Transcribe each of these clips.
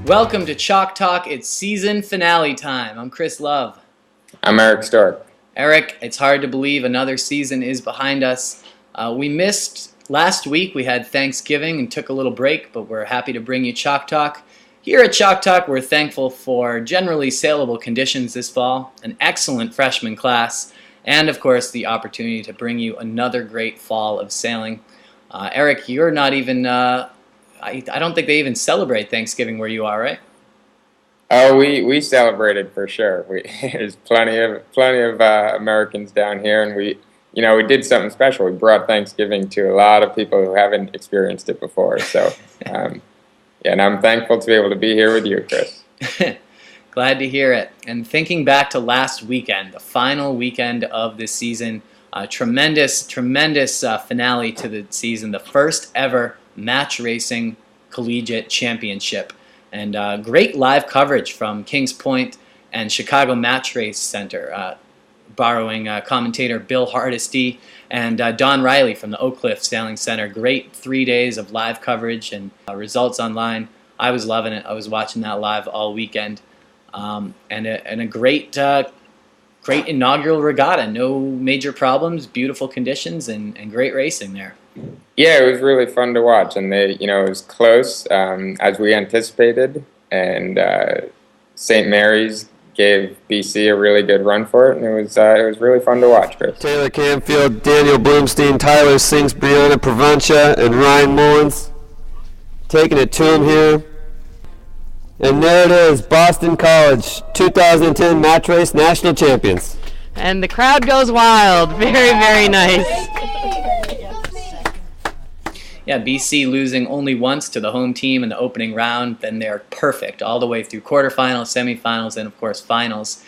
Welcome to Chalk Talk. It's season finale time. I'm Chris Love. I'm Eric Stark. Eric, it's hard to believe another season is behind us. We missed last week. We had Thanksgiving and took a little break, but we're happy to bring you Chalk Talk. Here at Chalk Talk, we're thankful for generally saleable conditions this fall, an excellent freshman class, and of course the opportunity to bring you another great fall of sailing. Eric, you're not even, I don't think they even celebrate Thanksgiving where you are, right? Oh, we celebrated for sure. There's plenty of Americans down here, and we did something special. We brought Thanksgiving to a lot of people who haven't experienced it before. So, and I'm thankful to be able to be here with you, Chris. Glad to hear it. And thinking back to last weekend, the final weekend of this season, tremendous finale to the season, the first ever match racing collegiate championship. And great live coverage from Kings Point and Chicago Match Race Center, borrowing commentator Bill Hardesty and Don Riley from the Oak Cliff Sailing Center. Great 3 days of live coverage and results online. I was loving it. I was watching that live all weekend. And a great inaugural regatta. No major problems, beautiful conditions, and great racing there. Yeah, it was really fun to watch, and it was close as we anticipated. And St. Mary's gave BC a really good run for it, and it was really fun to watch, Chris. Taylor Canfield, Daniel Bloomstein, Tyler Sinks, Brianna Provencia, and Ryan Mullins taking it to him here. And there it is, Boston College, 2010 Match Race National Champions. And the crowd goes wild. Very, very nice. Yeah, BC losing only once to the home team in the opening round, then they're perfect all the way through quarterfinals, semifinals, and of course finals.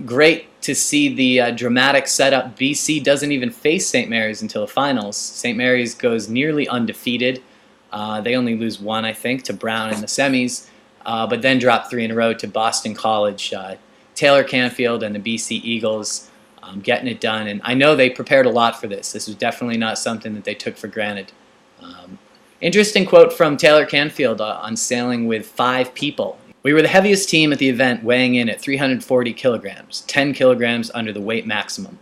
Great to see the dramatic setup. BC doesn't even face St. Mary's until the finals. St. Mary's goes nearly undefeated. They only lose one, I think, to Brown in the semis, but then drop 3 in a row to Boston College. Taylor Canfield and the BC Eagles getting it done. And I know they prepared a lot for this. This was definitely not something that they took for granted. Interesting quote from Taylor Canfield on sailing with 5 people. "We were the heaviest team at the event, weighing in at 340 kilograms, 10 kilograms under the weight maximum.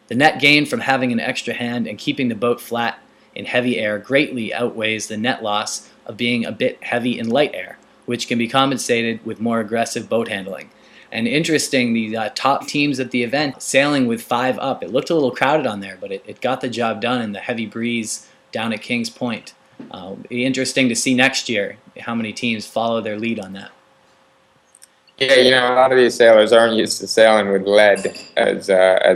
The net gain from having an extra hand and keeping the boat flat in heavy air greatly outweighs the net loss of being a bit heavy in light air, which can be compensated with more aggressive boat handling." And interesting, the top teams at the event sailing with 5 up. It looked a little crowded on there, but it got the job done in the heavy breeze down at Kings Point. It'll be interesting to see next year how many teams follow their lead on that. Yeah, a lot of these sailors aren't used to sailing with lead, as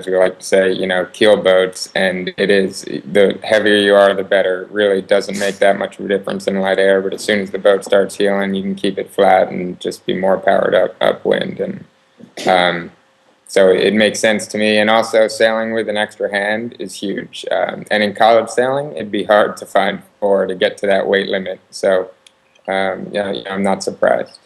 we like to say, keel boats, and it is, the heavier you are, the better. It really doesn't make that much of a difference in light air, but as soon as the boat starts heeling, you can keep it flat and just be more powered up upwind, and so it makes sense to me. And also, sailing with an extra hand is huge. And in college sailing, it'd be hard to find 4 to get to that weight limit. So, I'm not surprised.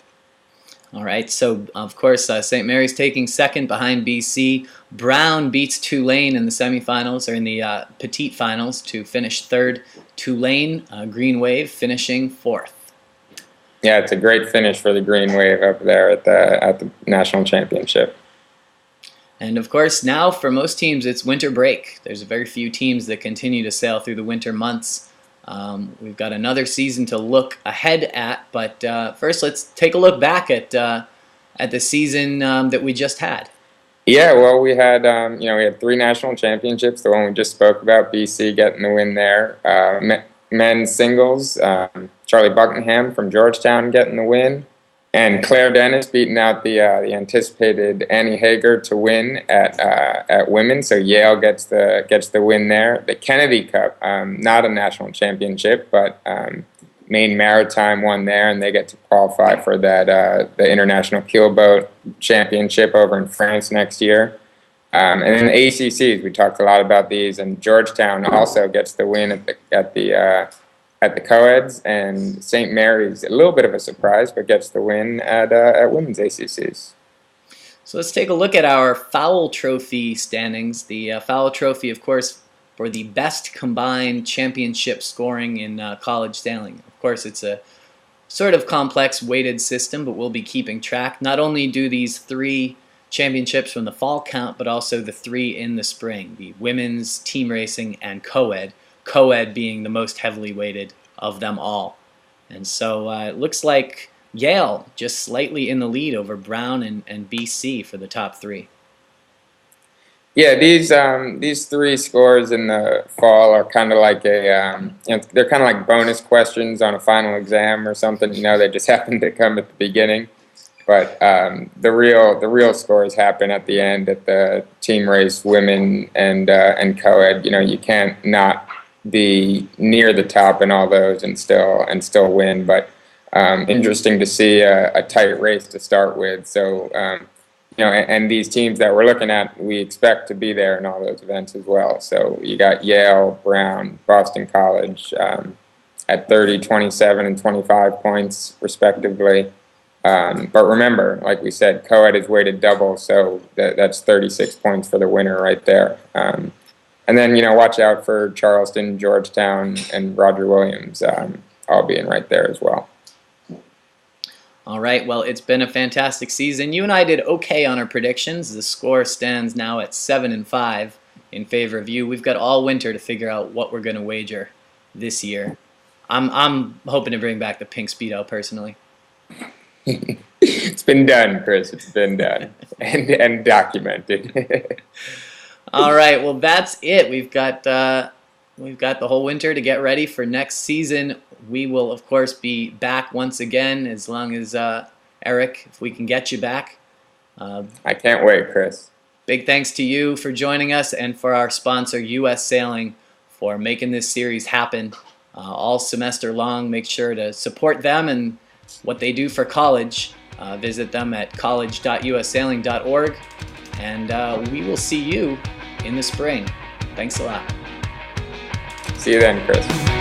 All right, so of course, St. Mary's taking second behind BC. Brown beats Tulane in the semifinals, or in the petite finals, to finish third. Tulane, Green Wave, finishing 4th. Yeah, it's a great finish for the Green Wave up there at the national championship. And of course, now for most teams, it's winter break. There's very few teams that continue to sail through the winter months. We've got another season to look ahead at, but first let's take a look back at the season that we just had. Yeah, well, we had 3 national championships. The one we just spoke about, BC getting the win there. Men's singles, Charlie Buckingham from Georgetown getting the win. And Claire Dennis beating out the anticipated Annie Hager to win at women, so Yale gets the win there. The Kennedy Cup, not a national championship, but Maine Maritime won there, and they get to qualify for that the International Keelboat Championship over in France next year. And then the ACCs, we talked a lot about these, and Georgetown also gets the win at the co-eds, and St. Mary's, a little bit of a surprise, but gets the win at women's ACCs. So let's take a look at our Fowl Trophy standings. The Fowl Trophy, of course, for the best combined championship scoring in college sailing. Of course, it's a sort of complex weighted system, but we'll be keeping track. Not only do these 3 championships from the fall count, but also the 3 in the spring, the women's, team racing, and co-ed. Co-ed being the most heavily weighted of them all. And so it looks like Yale just slightly in the lead over Brown and BC for the top 3. Yeah, these 3 scores in the fall are kind of like they're kind of like bonus questions on a final exam or something. They just happen to come at the beginning, but the real scores happen at the end at the team race, women and co-ed. You can't not be near the top in all those and still win. But interesting to see a tight race to start with. So. And these teams that we're looking at, we expect to be there in all those events as well. So you got Yale, Brown, Boston College at 30, 27, and 25 points respectively. But remember, like we said, co-ed is weighted double, so that's 36 points for the winner right there. And then, watch out for Charleston, Georgetown, and Roger Williams all being right there as well. All right, well, it's been a fantastic season. You and I did okay on our predictions. The score stands now at 7-5 in favor of you. We've got all winter to figure out what we're going to wager this year. I'm hoping to bring back the pink Speedo personally. It's been done, Chris. It's been done and documented. All right, well, that's it. We've got the whole winter to get ready for next season. We will, of course, be back once again as long as, Eric, if we can get you back. I can't wait, Chris. Big thanks to you for joining us and for our sponsor, U.S. Sailing, for making this series happen all semester long. Make sure to support them and what they do for college. Visit them at college.ussailing.org, and we will see you in the spring. Thanks a lot. See you then, Chris.